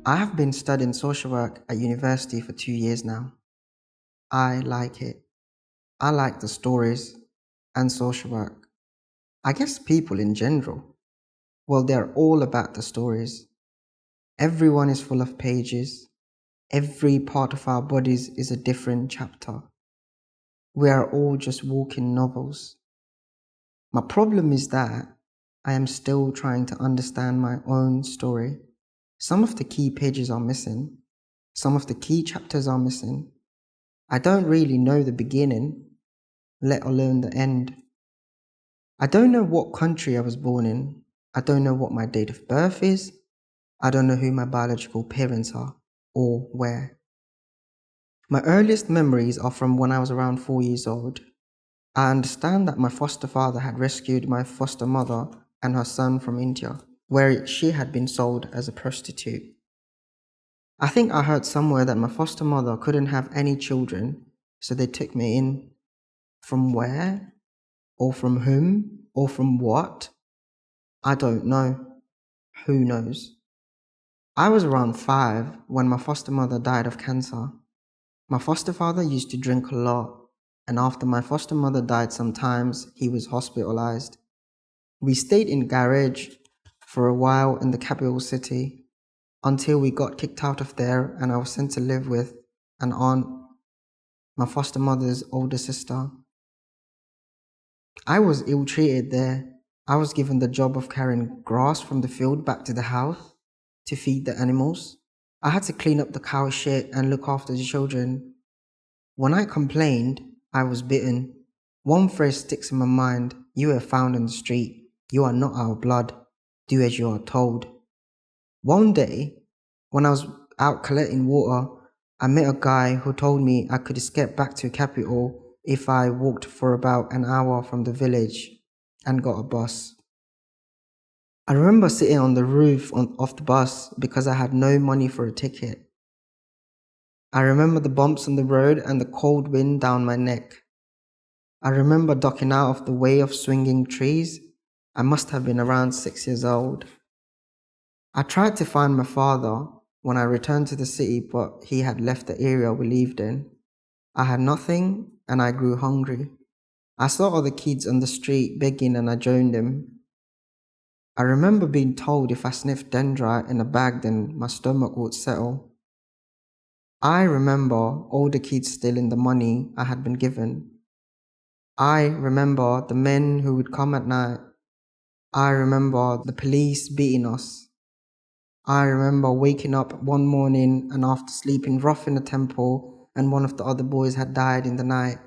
I have been studying social work at university for 2 years now. I like it. I like the stories and social work. I guess people in general. Well, they're all about the stories. Everyone is full of pages. Every part of our bodies is a different chapter. We are all just walking novels. My problem is that I am still trying to understand my own story. Some of the key pages are missing. Some of the key chapters are missing. I don't really know the beginning, let alone the end. I don't know what country I was born in. I don't know what my date of birth is. I don't know who my biological parents are or where. My earliest memories are from when I was around 4 years old. I understand that my foster father had rescued my foster mother and her son from India, where she had been sold as a prostitute. I think I heard somewhere that my foster mother couldn't have any children, so they took me in. From where? Or from whom? Or from what? I don't know. Who knows? I was around 5 when my foster mother died of cancer. My foster father used to drink a lot, and after my foster mother died sometimes, he was hospitalized. We stayed in garage for a while in the capital city until we got kicked out of there and I was sent to live with an aunt, my foster mother's older sister. I was ill-treated there. I was given the job of carrying grass from the field back to the house to feed the animals. I had to clean up the cow shit and look after the children. When I complained, I was bitten. One phrase sticks in my mind: you were found in the street. You are not our blood. Do as you are told. One day, when I was out collecting water, I met a guy who told me I could escape back to capital if I walked for about an hour from the village and got a bus. I remember sitting on the roof of the bus because I had no money for a ticket. I remember the bumps on the road and the cold wind down my neck. I remember ducking out of the way of swinging trees. I must have been around 6 years old. I tried to find my father when I returned to the city, but he had left the area we lived in. I had nothing and I grew hungry. I saw other kids on the street begging and I joined them. I remember being told if I sniffed dendrite in a bag then my stomach would settle. I remember all the kids stealing the money I had been given. I remember the men who would come at night. I remember the police beating us. I remember waking up one morning and after sleeping rough in the temple and one of the other boys had died in the night.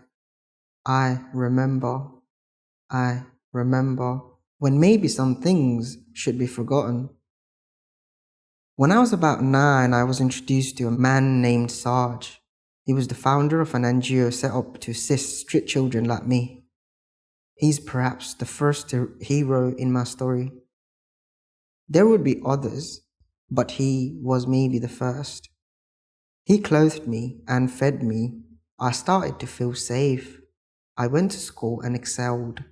I remember when maybe some things should be forgotten. When I was about 9, I was introduced to a man named Sarge. He was the founder of an NGO set up to assist street children like me. He's perhaps the first hero in my story. There would be others, but he was maybe the first. He clothed me and fed me. I started to feel safe. I went to school and excelled.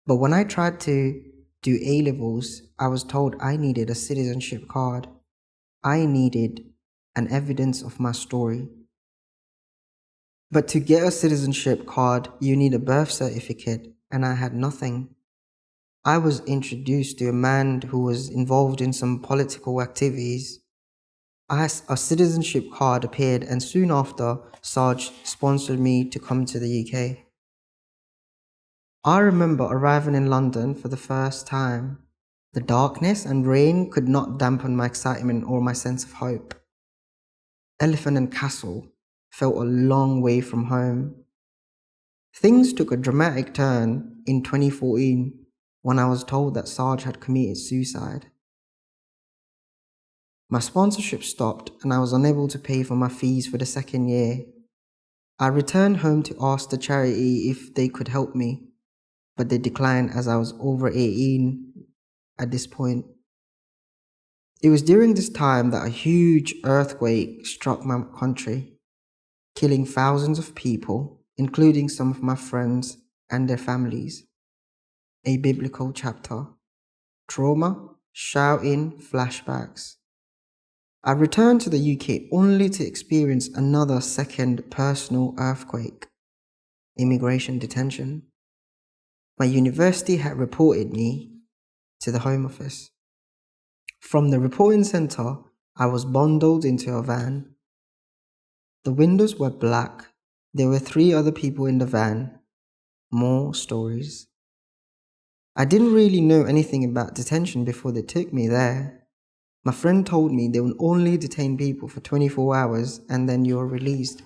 But when I tried to do A-levels, I was told I needed a citizenship card. I needed an evidence of my story. But to get a citizenship card, you need a birth certificate, and I had nothing. I was introduced to a man who was involved in some political activities. A citizenship card appeared, and soon after, Sarge sponsored me to come to the UK. I remember arriving in London for the first time. The darkness and rain could not dampen my excitement or my sense of hope. Elephant and Castle felt a long way from home. Things took a dramatic turn in 2014 when I was told that Sarge had committed suicide. My sponsorship stopped and I was unable to pay for my fees for the second year. I returned home to ask the charity if they could help me, but they declined as I was over 18 at this point. It was during this time that a huge earthquake struck my country, killing thousands of people, including some of my friends and their families. A biblical chapter. Trauma, shouting, flashbacks. I returned to the UK only to experience another second personal earthquake: immigration detention. My university had reported me to the Home Office. From the reporting centre, I was bundled into a van. The windows were black. There were 3 other people in the van. More stories. I didn't really know anything about detention before they took me there. My friend told me they will only detain people for 24 hours and then you're released.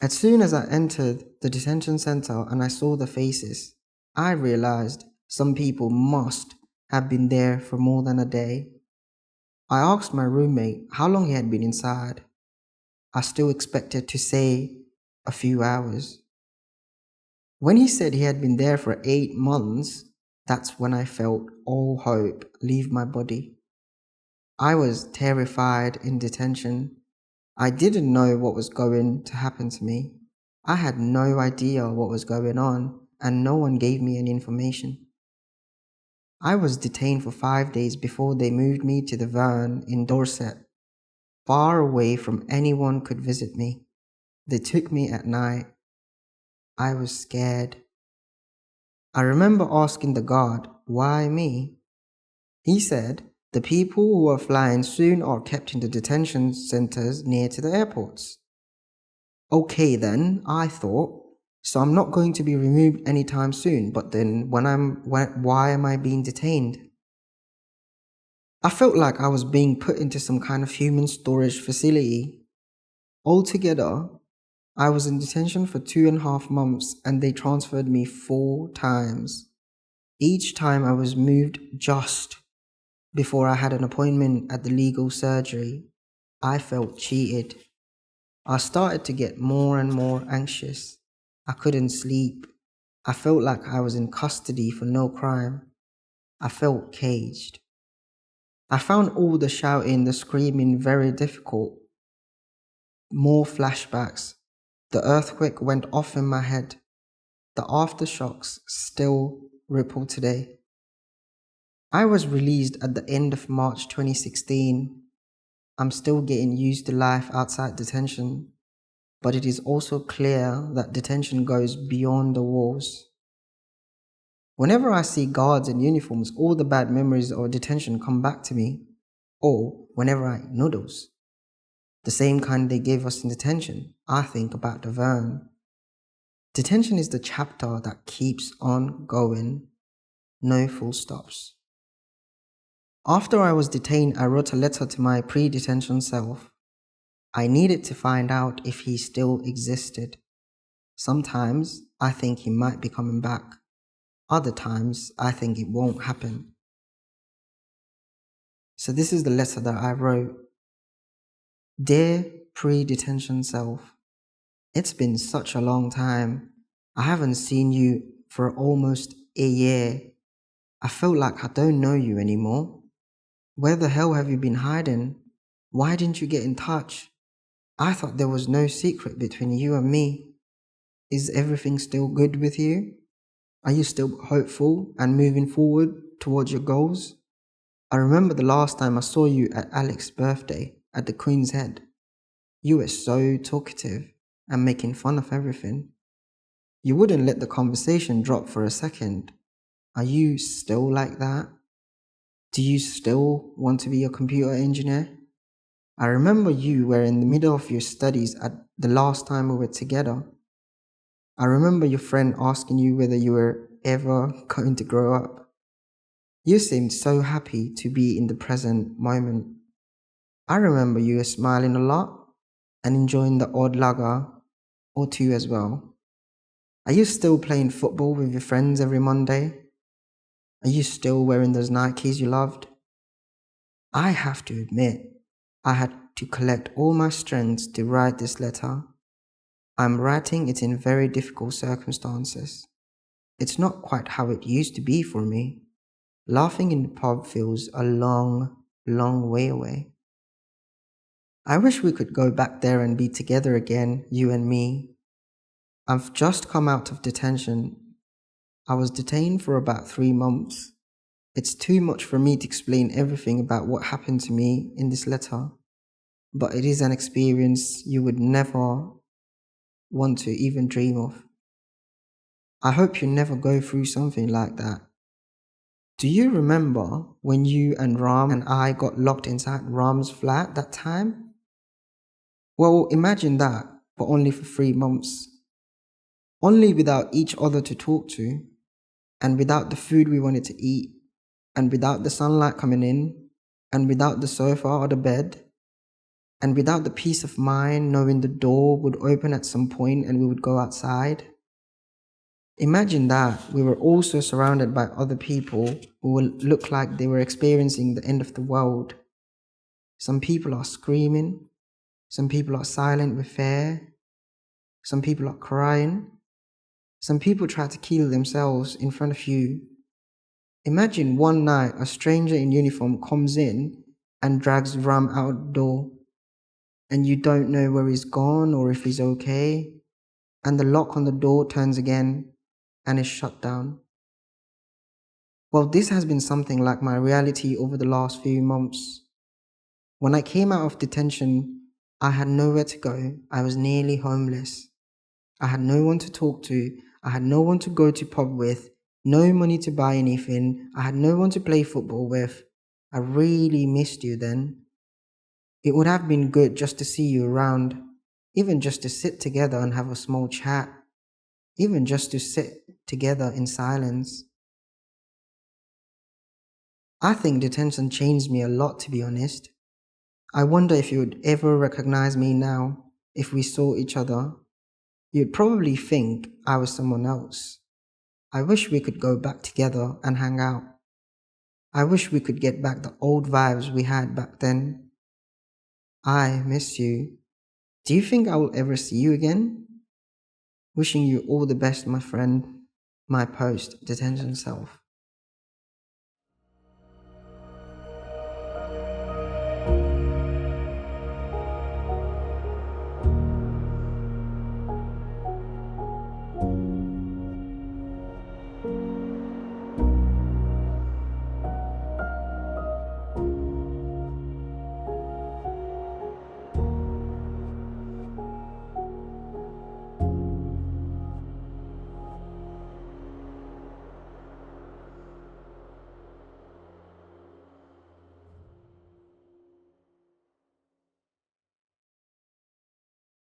As soon as I entered the detention center and I saw the faces, I realized some people must have been there for more than a day. I asked my roommate how long he had been inside. I still expected to say a few hours. When he said he had been there for 8 months, that's when I felt all hope leave my body. I was terrified in detention. I didn't know what was going to happen to me. I had no idea what was going on, and no one gave me any information. I was detained for 5 days before they moved me to the Verne in Dorset, far away from anyone could visit me. They took me at night. I was scared. I remember asking the guard, why me? He said, the people who are flying soon are kept in the detention centers near to the airports. Okay then, I thought, so I'm not going to be removed anytime soon, but then why am I being detained? I felt like I was being put into some kind of human storage facility. Altogether, I was in detention for 2.5 months and they transferred me 4 times. Each time I was moved just before I had an appointment at the legal surgery. I felt cheated. I started to get more and more anxious. I couldn't sleep. I felt like I was in custody for no crime. I felt caged. I found all the shouting, the screaming very difficult. More flashbacks. The earthquake went off in my head. The aftershocks still ripple today. I was released at the end of March 2016. I'm still getting used to life outside detention, but it is also clear that detention goes beyond the walls. Whenever I see guards in uniforms, all the bad memories of detention come back to me. Or whenever I eat noodles, the same kind they gave us in detention, I think about the Verne. Detention is the chapter that keeps on going, no full stops. After I was detained, I wrote a letter to my pre-detention self. I needed to find out if he still existed. Sometimes I think he might be coming back. Other times I think it won't happen. So this is the letter that I wrote. Dear pre-detention self, it's been such a long time. I haven't seen you for almost a year. I feel like I don't know you anymore. Where the hell have you been hiding? Why didn't you get in touch? I thought there was no secret between you and me. Is everything still good with you? Are you still hopeful and moving forward towards your goals? I remember the last time I saw you at Alex's birthday at the Queen's Head. You were so talkative and making fun of everything. You wouldn't let the conversation drop for a second. Are you still like that? Do you still want to be a computer engineer? I remember you were in the middle of your studies at the last time we were together. I remember your friend asking you whether you were ever going to grow up. You seemed so happy to be in the present moment. I remember you were smiling a lot and enjoying the odd lager or two as well. Are you still playing football with your friends every Monday? Are you still wearing those Nikes you loved? I have to admit, I had to collect all my strength to write this letter. I'm writing it in very difficult circumstances. It's not quite how it used to be for me. Laughing in the pub feels a long, long way away. I wish we could go back there and be together again, you and me. I've just come out of detention. I was detained for about 3 months. It's too much for me to explain everything about what happened to me in this letter, but it is an experience you would never want to even dream of. I hope you never go through something like that. Do you remember when you and Ram and I got locked inside Ram's flat that time? Well, imagine that, but only for 3 months. Only without each other to talk to, and without the food we wanted to eat, and without the sunlight coming in, and without the sofa or the bed, and without the peace of mind knowing the door would open at some point and we would go outside. Imagine that we were also surrounded by other people who will look like they were experiencing the end of the world. Some people are screaming, some people are silent with fear, some people are crying, some people try to kill themselves in front of you. Imagine one night a stranger in uniform comes in and drags Ram out the door, and you don't know where he's gone or if he's okay, and the lock on the door turns again and is shut down. Well, this has been something like my reality over the last few months. When I came out of detention, I had nowhere to go. I was nearly homeless. I had no one to talk to. I had no one to go to pub with, no money to buy anything. I had no one to play football with. I really missed you then. It would have been good just to see you around, even just to sit together and have a small chat, even just to sit together in silence. I think detention changed me a lot, to be honest. I wonder if you would ever recognize me now, if we saw each other. You'd probably think I was someone else. I wish we could go back together and hang out. I wish we could get back the old vibes we had back then. I miss you. Do you think I will ever see you again? Wishing you all the best, my friend, my post-detention self.